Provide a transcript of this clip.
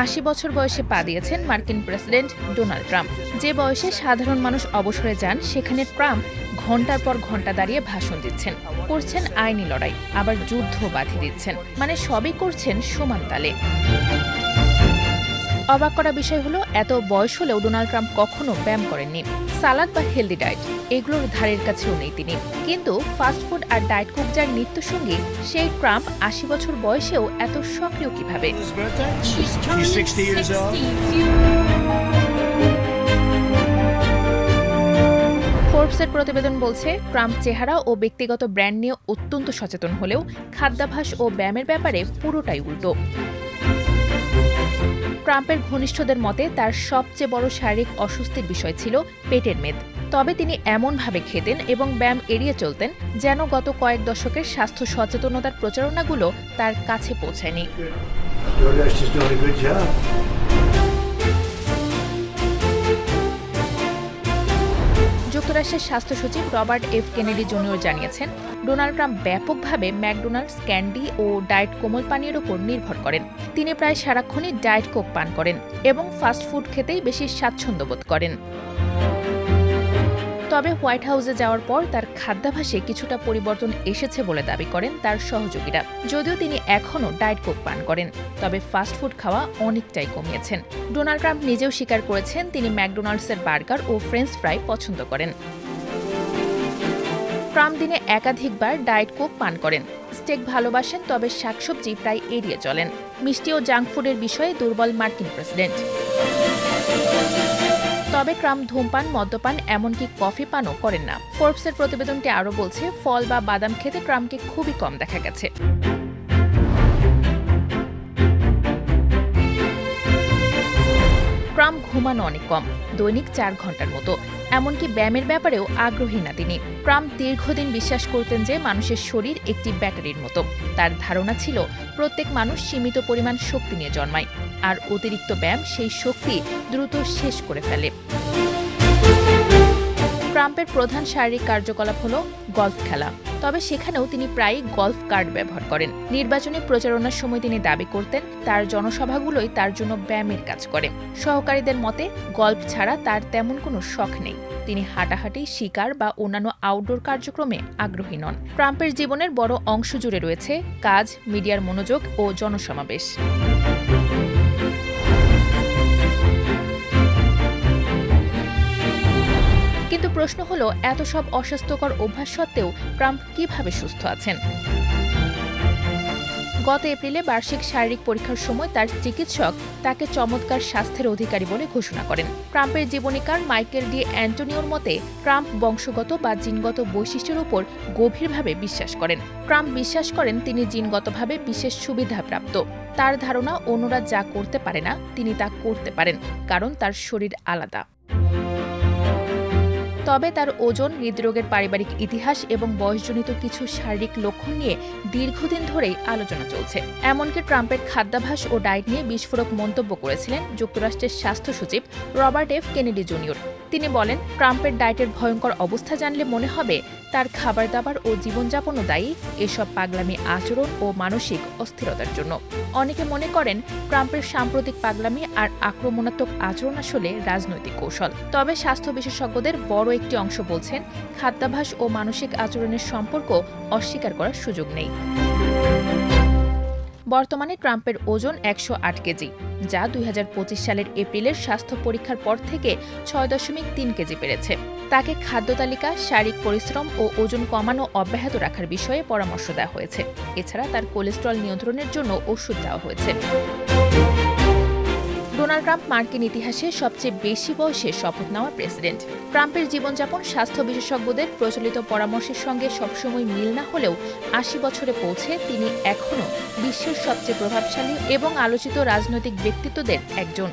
৮০ বছর বয়সে পা দিয়েছেন মার্কিন প্রেসিডেন্ট ডোনাল্ড ট্রাম্প। যে বয়সে সাধারণ মানুষ অবসরে যান, সেখানে ট্রাম্প ঘণ্টার পর ঘণ্টা দাঁড়িয়ে ভাষণ দিচ্ছেন, করছেন আইনি লড়াই, আবার যুদ্ধ বাঁধিয়ে দিচ্ছেন। মানে সবই করছেন সমান তালে। অবাক করা বিষয় হলো, এত বয়স হলেও ডোনাল্ড ট্রাম্প কখনো ব্যায়াম করেননি। সালাদ বা হেলদি ডায়েট এগুলোর ধারের কাছেও নেই তিনি। কিন্তু ফাস্টফুড আর ডায়েট কুক যার নিত্যসঙ্গী, সেই ট্রাম্প ৮০ বছর বয়সেও এত সক্রিয় কিভাবে? ফোর্বসের প্রতিবেদন বলছে, ট্রাম্প চেহারা ও ব্যক্তিগত ব্র্যান্ড নিয়ে অত্যন্ত সচেতন হলেও খাদ্যাভ্যাস ও ব্যায়ামের ব্যাপারে পুরোটাই উল্টো। ট্রাম্পের ঘনিষ্ঠদের মতে তার সবচেয়ে বড় শারীরিক অস্বস্তির বিষয় ছিল পেটের মেদ। তবে তিনি এমনভাবে খেতেন এবং ব্যায়াম এড়িয়ে চলতেন যেন গত কয়েক দশকের স্বাস্থ্য সচেতনতার প্রচারণাগুলো তার কাছে পৌঁছায়নি। যুক্তরাষ্ট্রের স্বাস্থ্য সচিব রবার্ট এফ কেনেডি জুনিয়র জানিয়েছেন, ডোনাল্ড ট্রাম্প ব্যাপকভাবে ম্যাকডোনাল্ডস, ক্যান্ডি ও ডায়েট কোমল পানীয়ের উপর নির্ভর করেন। তিনি প্রায় সারাক্ষণই ডায়েট কোক পান করেন এবং ফাস্টফুড খেতেই বেশি স্বাচ্ছন্দ্য বোধ করেন। তবে হোয়াইট হাউসে যাওয়ার পর তার খাদ্যাভ্যাসে কিছুটা পরিবর্তন এসেছে বলে দাবি করেন তার সহযোগীরা। যদিও তিনি এখনও ডায়েট কোক পান করেন, তবে ফাস্টফুড খাওয়া অনেকটাই কমিয়েছেন। ডোনাল্ড ট্রাম্প নিজেও স্বীকার করেছেন তিনি ম্যাকডোনাল্ডসের বার্গার ও ফ্রেঞ্চ ফ্রাই পছন্দ করেন। ট্রাম্প দিনে একাধিকবার ডায়েট কোক পান করেন, স্টেক ভালোবাসেন, তবে শাকসবজি প্রায় এড়িয়ে চলেন। মিষ্টি ও জাঙ্ক ফুডের বিষয়ে দুর্বল মার্কিন প্রেসিডেন্ট। তবে ট্রাম্প ধূমপান, মদ্যপান, এমনকি কফি পানও করেন না। ফোর্বসের প্রতিবেদনটি আরও বলছে, ফল বা বাদাম খেতে ট্রাম্পকে খুবই কম দেখা গেছে। ট্রাম্প ঘুমানো অনেক কম, দৈনিক ৪ ঘন্টার মতো। এমনকি ব্যায়ামের ব্যাপারেও আগ্রহী না তিনি। ট্রাম্প দীর্ঘদিন বিশ্বাস করতেন যে মানুষের শরীর একটি ব্যাটারির মতো। তার ধারণা ছিল প্রত্যেক মানুষ সীমিত পরিমাণ শক্তি নিয়ে জন্মায়, আর অতিরিক্ত ব্যায়াম সেই শক্তি দ্রুত শেষ করে ফেলে। ট্রাম্পের প্রধান শারীরিক কার্যকলাপ হল গলফ খেলা, তবে সেখানেও তিনি প্রায়ই গলফ কার্ট ব্যবহার করেন। নির্বাচনী প্রচারণার সময় তিনি দাবি করতেন তার জনসভাগুলোই তার জন্য ব্যায়ামের কাজ করে। সহকারীদের মতে গলফ ছাড়া তার তেমন কোনো শখ নেই। তিনি হাঁটাহাঁটি, শিকার বা অন্যান্য আউটডোর কার্যক্রমে আগ্রহী নন। ট্রাম্পের জীবনের বড় অংশ জুড়ে রয়েছে কাজ, মিডিয়ার মনোযোগ ও জনসমাবেশ। কিন্তু প্রশ্ন হলো, এত সব অস্বাস্থ্যকর অভ্যাস সত্ত্বেও ট্রাম্প কিভাবে সুস্থ আছেন? গত এপ্রিলে বার্ষিক শারীরিক পরীক্ষার সময় তার চিকিৎসক তাকে চমৎকার স্বাস্থ্যের অধিকারী বলে ঘোষণা করেন। ট্রাম্পের জীবনীকার মাইকেল ডি অ্যান্টনিওর মতে, ট্রাম্প বংশগত বা জিনগত বৈশিষ্ট্যের উপর গভীরভাবে বিশ্বাস করেন। ট্রাম্প বিশ্বাস করেন তিনি জিনগতভাবে বিশেষ সুবিধাপ্রাপ্ত। তার ধারণা অন্যরা যা করতে পারে না, তিনি তা করতে পারেন, কারণ তার শরীর আলাদা। তবে তার ওজন, হৃদরোগের পারিবারিক ইতিহাস এবং বয়সজনিত কিছু শারীরিক লক্ষণ নিয়ে দীর্ঘদিন ধরেই আলোচনা চলছে। এমনকি ট্রাম্পের খাদ্যাভ্যাস ও ডায়েট নিয়ে বিস্ফোরক মন্তব্য করেছিলেন যুক্তরাষ্ট্রের স্বাস্থ্য সচিব রবার্ট এফ কেনেডি জুনিয়র। তিনি বলেন, ট্রাম্পের ডায়েটের ভয়ঙ্কর অবস্থা জানলে মনে হবে তার খাবার দাবার ও জীবনযাপনও দায়ী এসব পাগলামি আচরণ ও মানসিক অস্থিরতার জন্য। অনেকে মনে করেন ট্রাম্পের সাম্প্রতিক পাগলামি আর আক্রমণাত্মক আচরণ আসলে রাজনৈতিক কৌশল। তবে স্বাস্থ্য বিশেষজ্ঞদের বড় একটি অংশ বলছেন খাদ্যাভ্যাস ও মানসিক আচরণের সম্পর্ক অস্বীকার করার সুযোগ নেই। বর্তমানে ট্রাম্পের ওজন ১০৮ কেজি, যা ২০২৫ সালের এপ্রিলের স্বাস্থ্য পরীক্ষার পর থেকে ৬.৩ কেজি বেড়েছে। তাকে খাদ্য তালিকা, শারীরিক পরিশ্রম ও ওজন কমানো অব্যাহত রাখার বিষয়ে পরামর্শ দেওয়া হয়েছে। এছাড়া তার কোলেস্টেরল নিয়ন্ত্রণের জন্য ওষুধ দেওয়া হয়েছে। ডোনাল্ড ট্রাম্প মার্কিন ইতিহাসে সবচেয়ে বেশি বয়সে শপথ নেওয়া প্রেসিডেন্ট। ট্রাম্পের জীবনযাপন স্বাস্থ্য বিশেষজ্ঞদের প্রচলিত পরামর্শের সঙ্গে সবসময় মিল না হলেও ৮০ বছরে পৌঁছে তিনি এখনও বিশ্বের সবচেয়ে প্রভাবশালী এবং আলোচিত রাজনৈতিক ব্যক্তিত্বদের একজন।